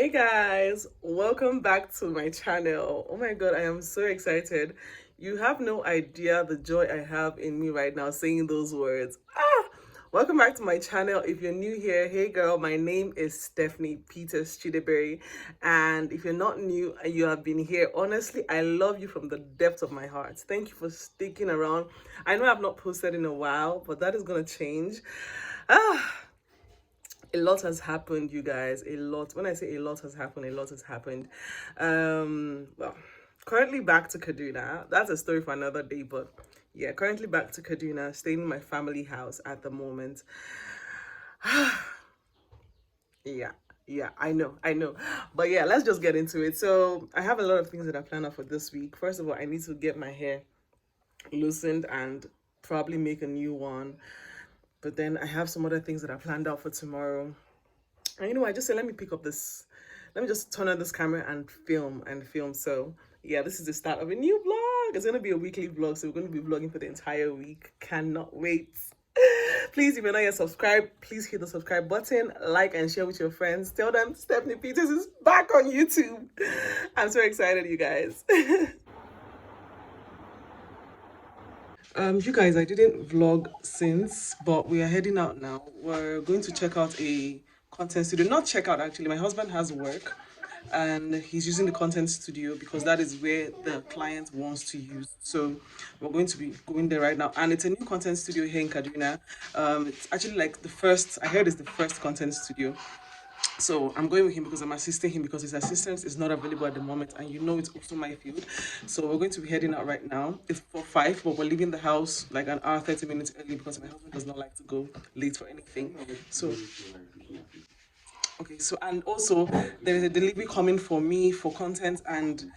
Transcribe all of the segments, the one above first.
Hey guys, welcome back to my channel. Oh my god, I am so excited. You have no idea the joy I have in me right now saying those words. Welcome back to my channel. If you're new here, hey girl, my name is Stephanie Peters Chideberry. And if you're not new and you have been here, honestly, I love you from the depths of my heart. Thank you for sticking around. I know I've not posted in a while, but that is gonna change. Ah, a lot has happened, you guys. A lot. When I say a lot has happened, a lot has happened. Well, currently back to Kaduna. That's a story for another day, but yeah, currently back to Kaduna, staying in my family house at the moment. Yeah, yeah, I know. But yeah, let's just get into it. So I have a lot of things that I plan out for this week. First of all, I need to get my hair loosened and probably make a new one. But then I have some other things that I planned out for tomorrow. And I just said, let me pick up this, let me just turn on this camera and film. So yeah, this is the start of a new vlog. It's gonna be a weekly vlog, so we're gonna be vlogging for the entire week. Cannot wait. Please, if you're not yet subscribed, please hit the subscribe button, like and share with your friends. Tell them Stephanie Peters is back on YouTube. I'm so excited, you guys. You guys, I didn't vlog since, but we are heading out now. We're going to check out a content studio. Not check out, actually. My husband has work and he's using the content studio because that is where the client wants to use. So we're going to be going there right now. And it's a new content studio here in Kaduna. It's actually like the first, I heard it's the first content studio. So I'm going with him because I'm assisting him because his assistant is not available at the moment, and it's also my field. So we're going to be heading out right now. It's for 5, but we're leaving the house like an hour 30 minutes early because my husband does not like to go late for anything. So okay, so and also there is a delivery coming for me for content, and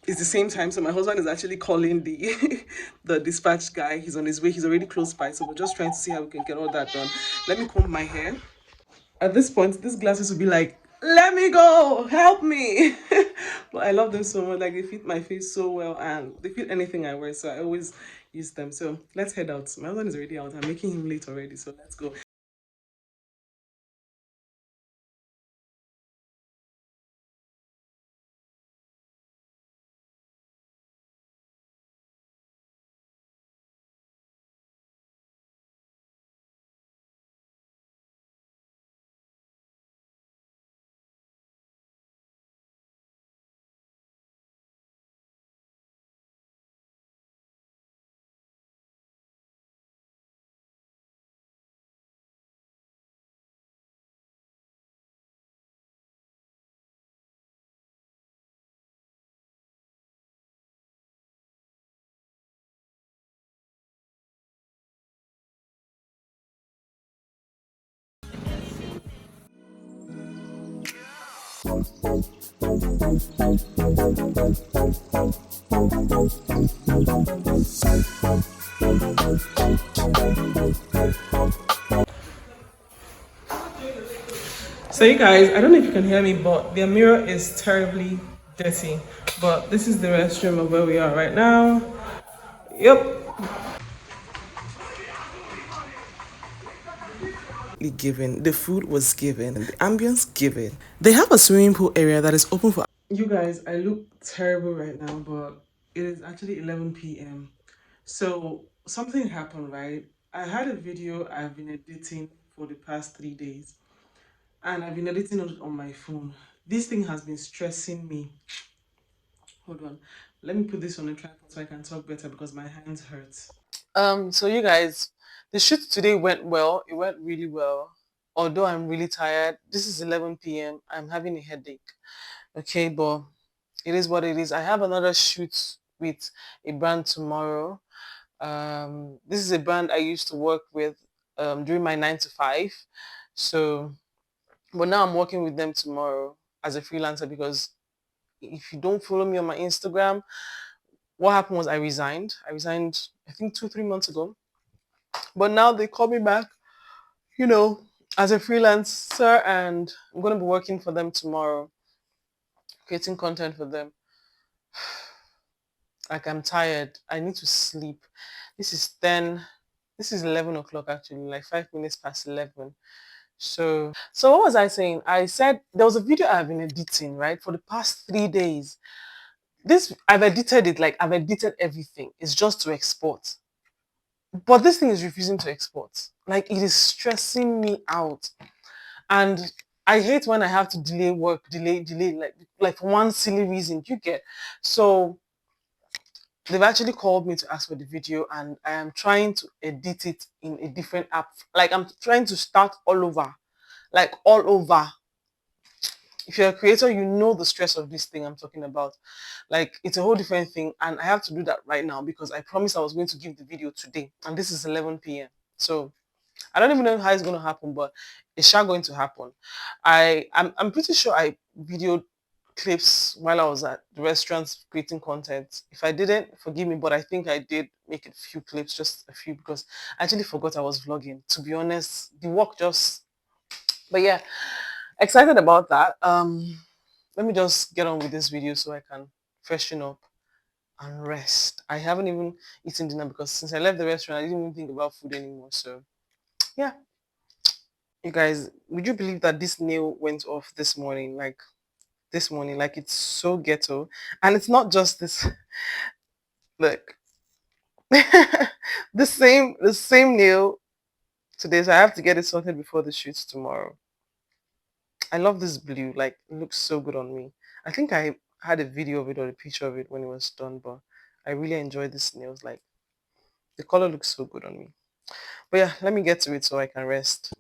it's the same time. So my husband is actually calling the the dispatch guy. He's on his way. He's already close by. So we're just trying to see how we can get all that done. Let me comb my hair. At this point, these glasses would be like, let me go, help me. But I love them so much. Like they fit my face so well and they fit anything I wear. So I always use them. So let's head out. My husband is already out. I'm making him late already. So let's go. So you guys, I don't know if you can hear me, but the mirror is terribly dirty. But this is the restroom of where we are right now. Yep. Given, the food was given, the ambience given. They have a swimming pool area that is open for. You guys, I look terrible right now, but it is actually 11 p.m. So something happened, right? I had a video I've been editing for the past 3 days, and I've been editing it on my phone. This thing has been stressing me. Hold on, let me put this on a tripod so I can talk better because my hands hurt. So you guys, the shoot today went well. It went really well. Although I'm really tired. This is 11 p.m. I'm having a headache. Okay, but it is what it is. I have another shoot with a brand tomorrow. This is a brand I used to work with during my 9 to 5. So, but now I'm working with them tomorrow as a freelancer because if you don't follow me on my Instagram, what happened was I resigned. I resigned, I think 2, 3 months ago. But now they call me back, you know, as a freelancer, and I'm going to be working for them tomorrow, creating content for them. Like I'm tired. I need to sleep. This is 11 o'clock actually, like 5 minutes past 11. So what was I saying? I said there was a video I've been editing, right, for the past 3 days. This I've edited it, like I've edited everything. It's just to export. But this thing is refusing to export. Like it is stressing me out. And I hate when I have to delay work, delay, like for one silly reason. You get. So they've actually called me to ask for the video, and I am trying to edit it in a different app. Like I'm trying to start all over. Like all over. If you're a creator, you know the stress of this thing I'm talking about. Like it's a whole different thing, and I have to do that right now because I promised I was going to give the video today, and this is 11 p.m. So I don't even know how it's going to happen, but it's sure going to happen. I'm pretty sure I videoed clips while I was at the restaurants creating content. If I didn't, forgive me, but I think I did make a few clips, just a few, because I actually forgot I was vlogging. To be honest, the work just. But yeah, excited about that. Let me just get on with this video so I can freshen up and rest. I haven't even eaten dinner because since I left the restaurant, I didn't even think about food anymore. So yeah, you guys, would you believe that this nail went off this morning? Like this morning, like it's so ghetto, and it's not just this. Look, the same nail today, so I have to get it sorted before the shoots tomorrow. I love this blue, like it looks so good on me. I think I had a video of it or a picture of it when it was done, but I really enjoy this nails. Like the color looks so good on me. But yeah, let me get to it so I can rest.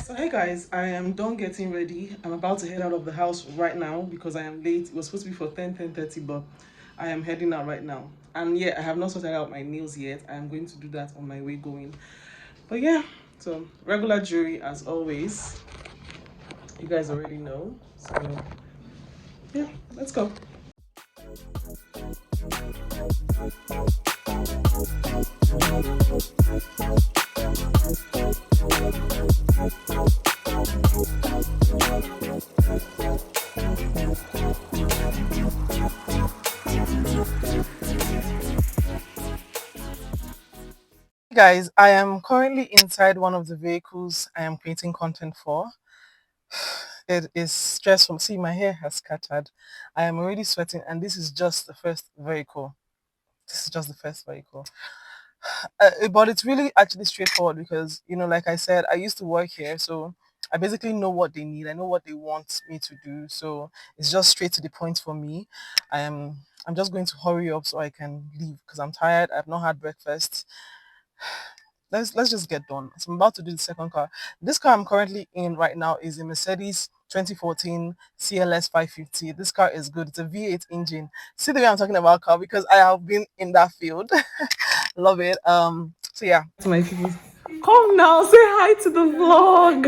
So hey guys, I am done getting ready. I'm about to head out of the house right now because I am late. It was supposed to be for 10:30, but I am heading out right now. And yeah, I have not sorted out my nails yet. I am going to do that on my way going. But yeah, so regular jewelry as always. You guys already know. So yeah, let's go. Guys, I am currently inside one of the vehicles I am creating content for. It is stressful. See, my hair has scattered. I am already sweating, and this is just the first vehicle. This is just the first vehicle. But it's really actually straightforward because, like I said, I used to work here, so I basically know what they need. I know what they want me to do, so it's just straight to the point for me. I'm just going to hurry up so I can leave because I'm tired. I've not had breakfast. Let's just get done. So I'm about to do the second car. This car I'm currently in right now is a Mercedes 2014 CLS 550. This car is good. It's a V8 engine. See the way I'm talking about car because I have been in that field. Love it. So yeah. To my people. Come now, say hi to the vlog.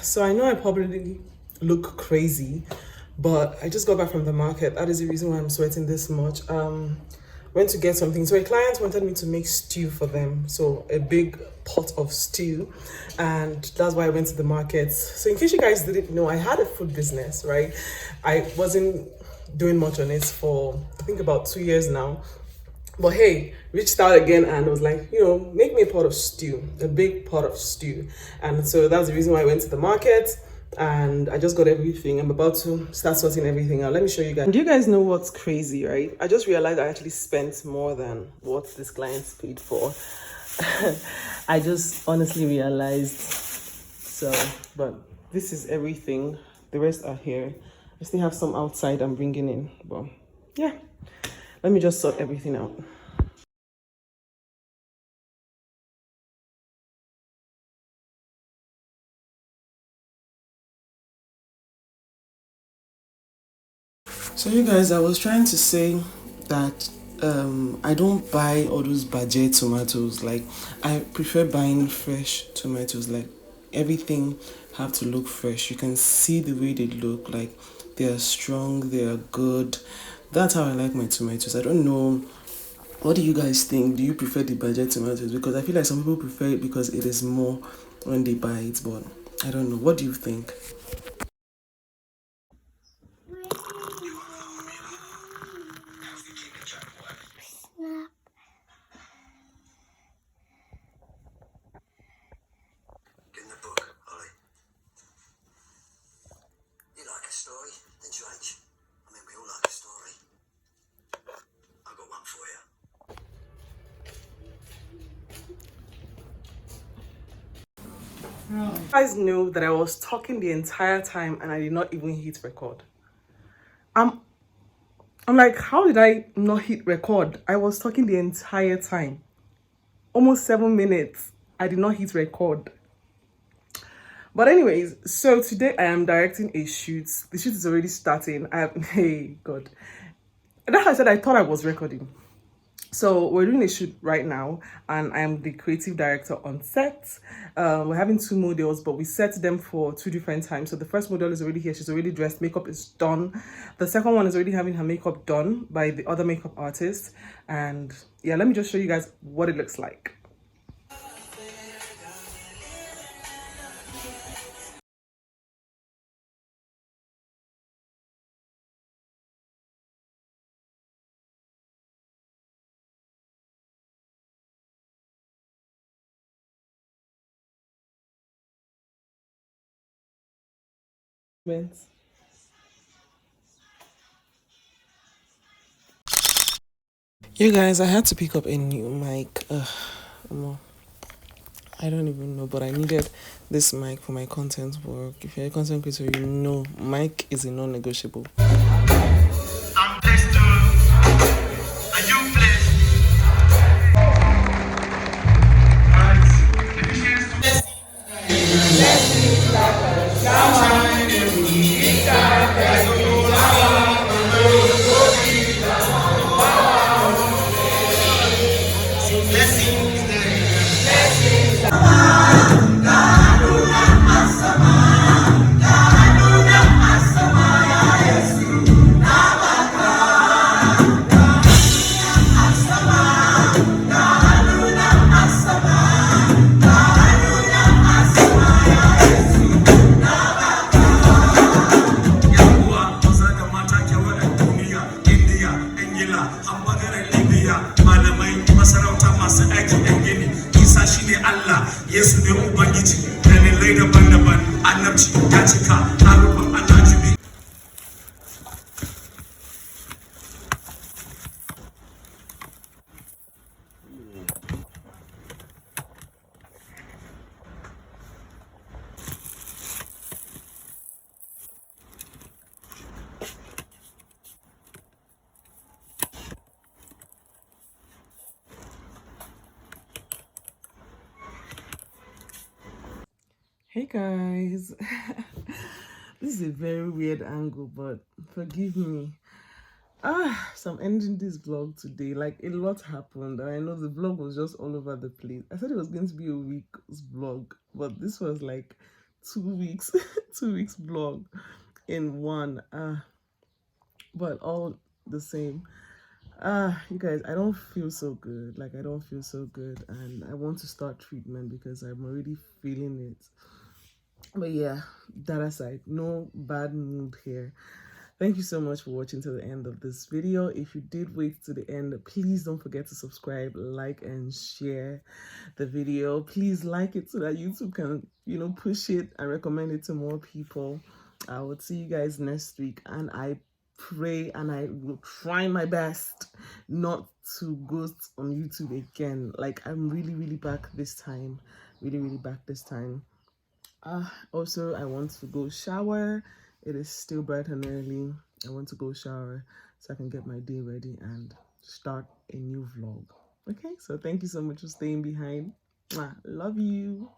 So I know I probably look crazy, but I just got back from the market. That is the reason why I'm sweating this much. Went to get something. So a client wanted me to make stew for them. So a big pot of stew. And that's why I went to the market. So in case you guys didn't know, I had a food business, right? I wasn't doing much on it for I think about 2 years now. But hey, reached out again and was like, make me a pot of stew, a big pot of stew. And so that's the reason why I went to the market and I just got everything. I'm about to start sorting everything out. Let me show you guys. Do you guys know what's crazy, right? I just realized I actually spent more than what this client's paid for. I just honestly realized. So, but this is everything. The rest are here. I still have some outside I'm bringing in. But yeah. Let me just sort everything out. So you guys, I was trying to say that I don't buy all those budget tomatoes. Like, I prefer buying fresh tomatoes. Like, everything have to look fresh. You can see the way they look. Like, they are strong, they are good. That's how I like my tomatoes. I don't know, what do you guys think? Do you prefer the budget tomatoes? Because I feel like some people prefer it because it is more when they buy it, but I don't know. What do you think? Get in the book, Ollie. You like a story, didn't you, H? I mean, we all like a story. I've got one for you. You guys knew that I was talking the entire time and I did not even hit record. I'm I'm like, how did I not hit record? I was talking the entire time. Almost 7 minutes. I did not hit record. But anyways, so today I am directing a shoot. The shoot is already starting. Hey God. That's why I said I thought I was recording. So we're doing a shoot right now, and I am the creative director on set. We're having two models, but we set them for two different times. So the first model is already here. She's already dressed. Makeup is done. The second one is already having her makeup done by the other makeup artist. And yeah, let me just show you guys what it looks like. You guys, I had to pick up a new mic. I don't even know, but I needed this mic for my content work. If you're a content creator, you know mic is a non-negotiable. I'm blessed to. Are you blessed? Yesu ne Ubangiji, dalilai daban-daban, annabci ya cika, harufan annabi. Hey guys, this is a very weird angle, but forgive me. So I'm ending this vlog today. Like, a lot happened. I know the vlog was just all over the place. I said it was going to be a week's vlog, but this was like 2 weeks, 2 weeks vlog in one. But all the same. You guys, I don't feel so good. Like, I don't feel so good, and I want to start treatment because I'm already feeling it. But yeah, that aside, no bad mood here. Thank you so much for watching to the end of this video. If you did wait to the end, please don't forget to subscribe, like, and share the video. Please like it so that YouTube can, push it and recommend it to more people. I will see you guys next week, and I pray and I will try my best not to ghost on YouTube again. Like, I'm really, really back this time. Really, really back this time. Also, I want to go shower. It is still bright and early. I want to go shower so I can get my day ready and start a new vlog. Okay, so thank you so much for staying behind. Love you.